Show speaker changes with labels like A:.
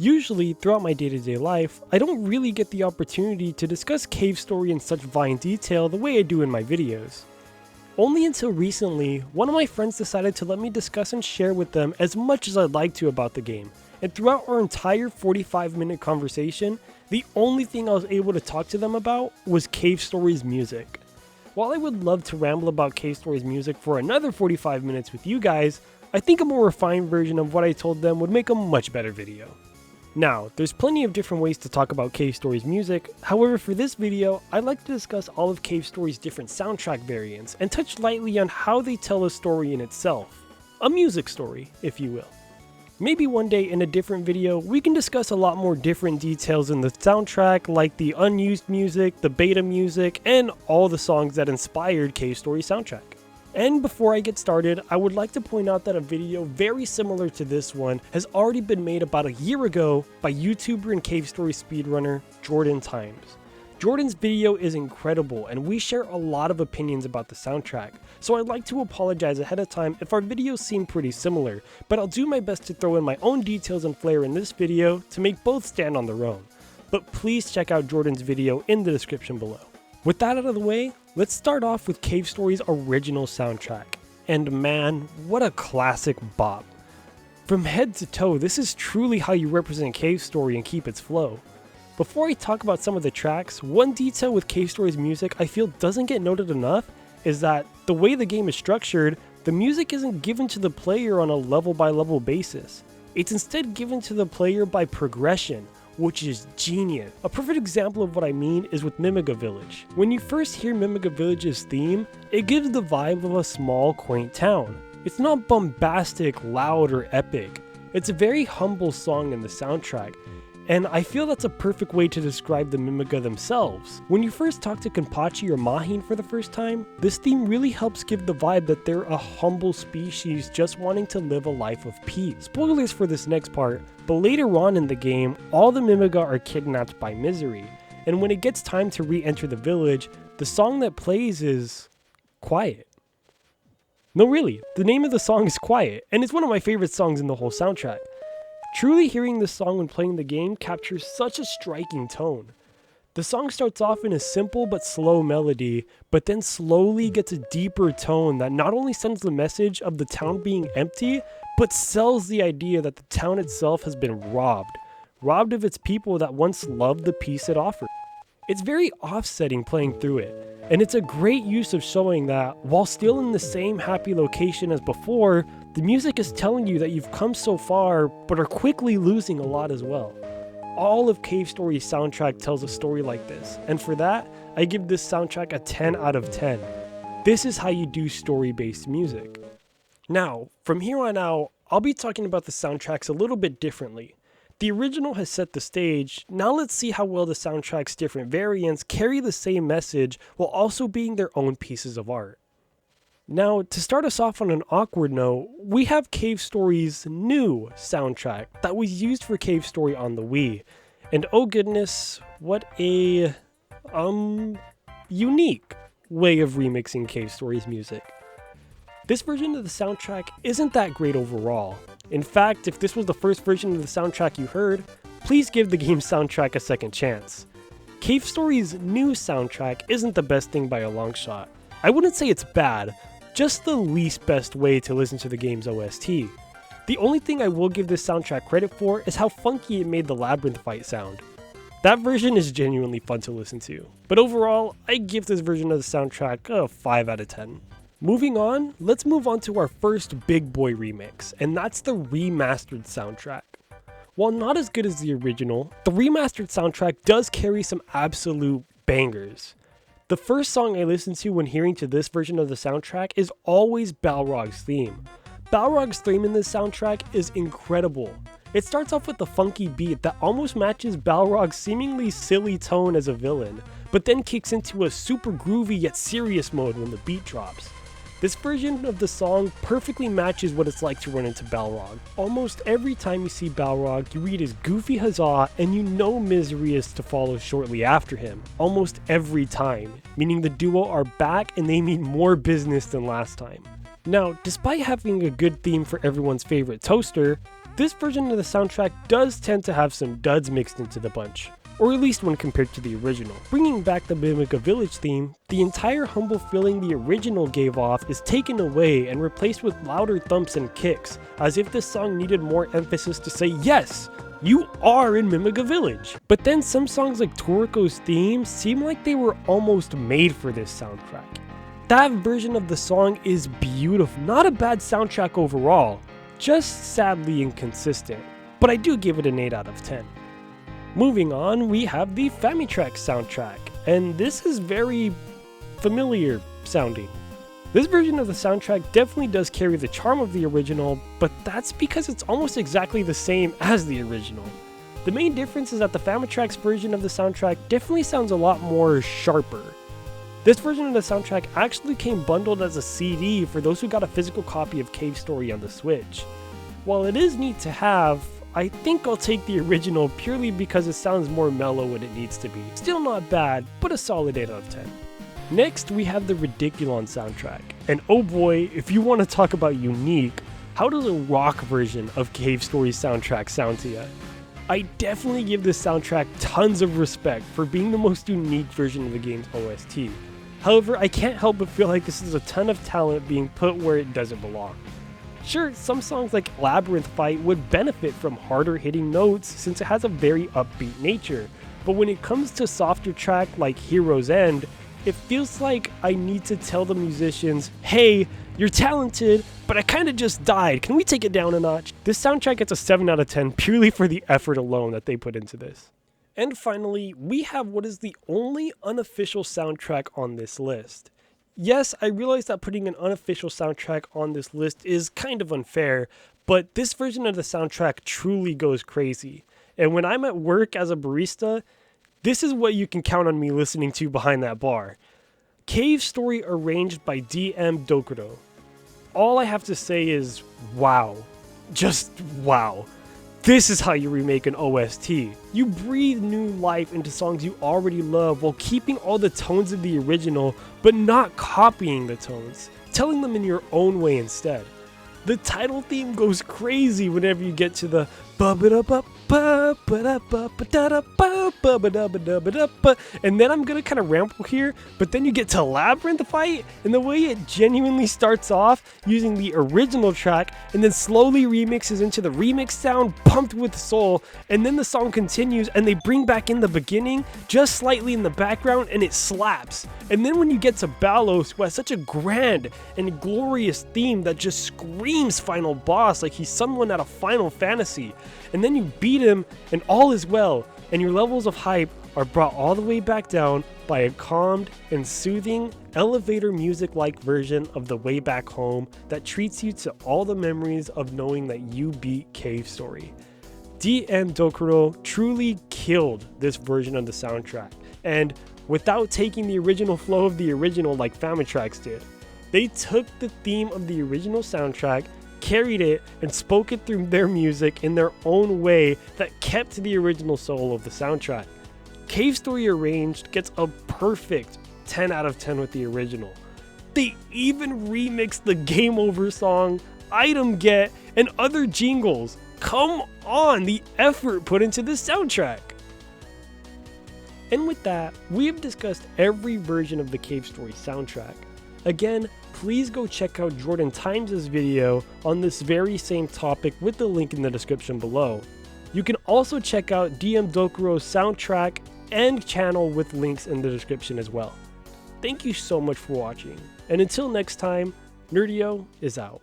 A: Usually, throughout my day-to-day life, I don't really get the opportunity to discuss Cave Story in such fine detail the way I do in my videos. Only until recently, one of my friends decided to let me discuss and share with them as much as I'd like to about the game, and throughout our entire 45-minute conversation, the only thing I was able to talk to them about was Cave Story's music. While I would love to ramble about Cave Story's music for another 45 minutes with you guys, I think a more refined version of what I told them would make a much better video. Now, there's plenty of different ways to talk about Cave Story's music, however for this video, I'd like to discuss all of Cave Story's different soundtrack variants and touch lightly on how they tell a story in itself. A music story, if you will. Maybe one day in a different video, we can discuss a lot more different details in the soundtrack like the unused music, the beta music, and all the songs that inspired Cave Story's soundtrack. And before I get started, I would like to point out that a video very similar to this one has already been made about a year ago by YouTuber and Cave Story speedrunner Jordan Times. Jordan's video is incredible and we share a lot of opinions about the soundtrack, so I'd like to apologize ahead of time if our videos seem pretty similar, but I'll do my best to throw in my own details and flair in this video to make both stand on their own. But please check out Jordan's video in the description below. With that out of the way, let's start off with Cave Story's original soundtrack. And man, what a classic bop. From head to toe, this is truly how you represent Cave Story and keep its flow. Before I talk about some of the tracks, one detail with Cave Story's music I feel doesn't get noted enough is that the way the game is structured, the music isn't given to the player on a level by level basis. It's instead given to the player by progression, which is genius. A perfect example of what I mean is with Mimiga Village. When you first hear Mimiga Village's theme, it gives the vibe of a small, quaint town. It's not bombastic, loud, or epic. It's a very humble song in the soundtrack, and I feel that's a perfect way to describe the Mimiga themselves. When you first talk to Kenpachi or Mahin for the first time, this theme really helps give the vibe that they're a humble species just wanting to live a life of peace. Spoilers for this next part, but later on in the game, all the Mimiga are kidnapped by Misery, and when it gets time to re-enter the village, the song that plays is Quiet. No, really, the name of the song is Quiet, and it's one of my favorite songs in the whole soundtrack. Truly hearing this song when playing the game captures such a striking tone. The song starts off in a simple but slow melody, but then slowly gets a deeper tone that not only sends the message of the town being empty, but sells the idea that the town itself has been robbed of its people that once loved the peace it offered. It's very offsetting playing through it, and it's a great use of showing that, while still in the same happy location as before, the music is telling you that you've come so far, but are quickly losing a lot as well. All of Cave Story's soundtrack tells a story like this, and for that, I give this soundtrack a 10 out of 10. This is how you do story-based music. Now, from here on out, I'll be talking about the soundtracks a little bit differently. The original has set the stage, now let's see how well the soundtrack's different variants carry the same message while also being their own pieces of art. Now, to start us off on an awkward note, we have Cave Story's new soundtrack that was used for Cave Story on the Wii. And oh goodness, what a, unique way of remixing Cave Story's music. This version of the soundtrack isn't that great overall. In fact, if this was the first version of the soundtrack you heard, please give the game's soundtrack a second chance. Cave Story's new soundtrack isn't the best thing by a long shot. I wouldn't say it's bad, just the least best way to listen to the game's OST. The only thing I will give this soundtrack credit for is how funky it made the labyrinth fight sound. That version is genuinely fun to listen to, but overall, I give this version of the soundtrack a 5 out of 10. Moving on, let's move on to our first big boy remix, and that's the remastered soundtrack. While not as good as the original, the remastered soundtrack does carry some absolute bangers. The first song I listen to when hearing to this version of the soundtrack is always Balrog's theme. Balrog's theme in this soundtrack is incredible. It starts off with a funky beat that almost matches Balrog's seemingly silly tone as a villain, but then kicks into a super groovy yet serious mode when the beat drops. This version of the song perfectly matches what it's like to run into Balrog. Almost every time you see Balrog, you read his goofy huzzah and you know Misery is to follow shortly after him. Almost every time, meaning the duo are back and they mean more business than last time. Now, despite having a good theme for everyone's favorite toaster, this version of the soundtrack does tend to have some duds mixed into the bunch, or at least when compared to the original. Bringing back the Mimica Village theme, the entire humble feeling the original gave off is taken away and replaced with louder thumps and kicks, as if this song needed more emphasis to say, yes, you are in Mimica Village. But then some songs like Toriko's theme seem like they were almost made for this soundtrack. That version of the song is beautiful, not a bad soundtrack overall, just sadly inconsistent, but I do give it an 8 out of 10. Moving on, we have the Famitrack soundtrack, and this is very familiar sounding. This version of the soundtrack definitely does carry the charm of the original, but that's because it's almost exactly the same as the original. The main difference is that the Famitrack's version of the soundtrack definitely sounds a lot more sharper. This version of the soundtrack actually came bundled as a CD for those who got a physical copy of Cave Story on the Switch. While it is neat to have, I think I'll take the original purely because it sounds more mellow when it needs to be. Still not bad, but a solid 8 out of 10. Next, we have the Radiculon soundtrack. And oh boy, if you want to talk about unique, how does a rock version of Cave Story's soundtrack sound to you? I definitely give this soundtrack tons of respect for being the most unique version of the game's OST. However, I can't help but feel like this is a ton of talent being put where it doesn't belong. Sure, some songs like Labyrinth Fight would benefit from harder hitting notes since it has a very upbeat nature, but when it comes to softer track like Hero's End, it feels like I need to tell the musicians, hey, you're talented, but I kinda just died, can we take it down a notch? This soundtrack gets a 7 out of 10 purely for the effort alone that they put into this. And finally, we have what is the only unofficial soundtrack on this list. Yes, I realize that putting an unofficial soundtrack on this list is kind of unfair, but this version of the soundtrack truly goes crazy. And when I'm at work as a barista, this is what you can count on me listening to behind that bar. Cave Story arranged by DM Dokuro. All I have to say is, wow. Just wow. This is how you remake an OST. You breathe new life into songs you already love while keeping all the tones of the original, but not copying the tones, telling them in your own way instead. The title theme goes crazy whenever you get to the and then I'm gonna kind of ramble here, but then you get to Labyrinth Fight, and the way it genuinely starts off using the original track and then slowly remixes into the remix sound pumped with soul, and then the song continues and they bring back in the beginning just slightly in the background and it slaps. And then when you get to Balos, who has such a grand and glorious theme that just screams final boss like he's someone at a Final Fantasy, and then you beat him and all is well, and your levels of hype are brought all the way back down by a calmed and soothing elevator music-like version of The Way Back Home that treats you to all the memories of knowing that you beat Cave Story. DM Dokuro truly killed this version of the soundtrack, and without taking the original flow of the original like Famitrack's did. They took the theme of the original soundtrack, carried it, and spoke it through their music in their own way that kept the original soul of the soundtrack. Cave Story Arranged gets a perfect 10 out of 10 with the original. They even remixed the Game Over song, Item Get, and other jingles. Come on, the effort put into this soundtrack! And with that, we have discussed every version of the Cave Story soundtrack. Again, please go check out Jordan Times' video on this very same topic with the link in the description below. You can also check out DM Dokuro's soundtrack and channel with links in the description as well. Thank you so much for watching, and until next time, Nerdieo is out.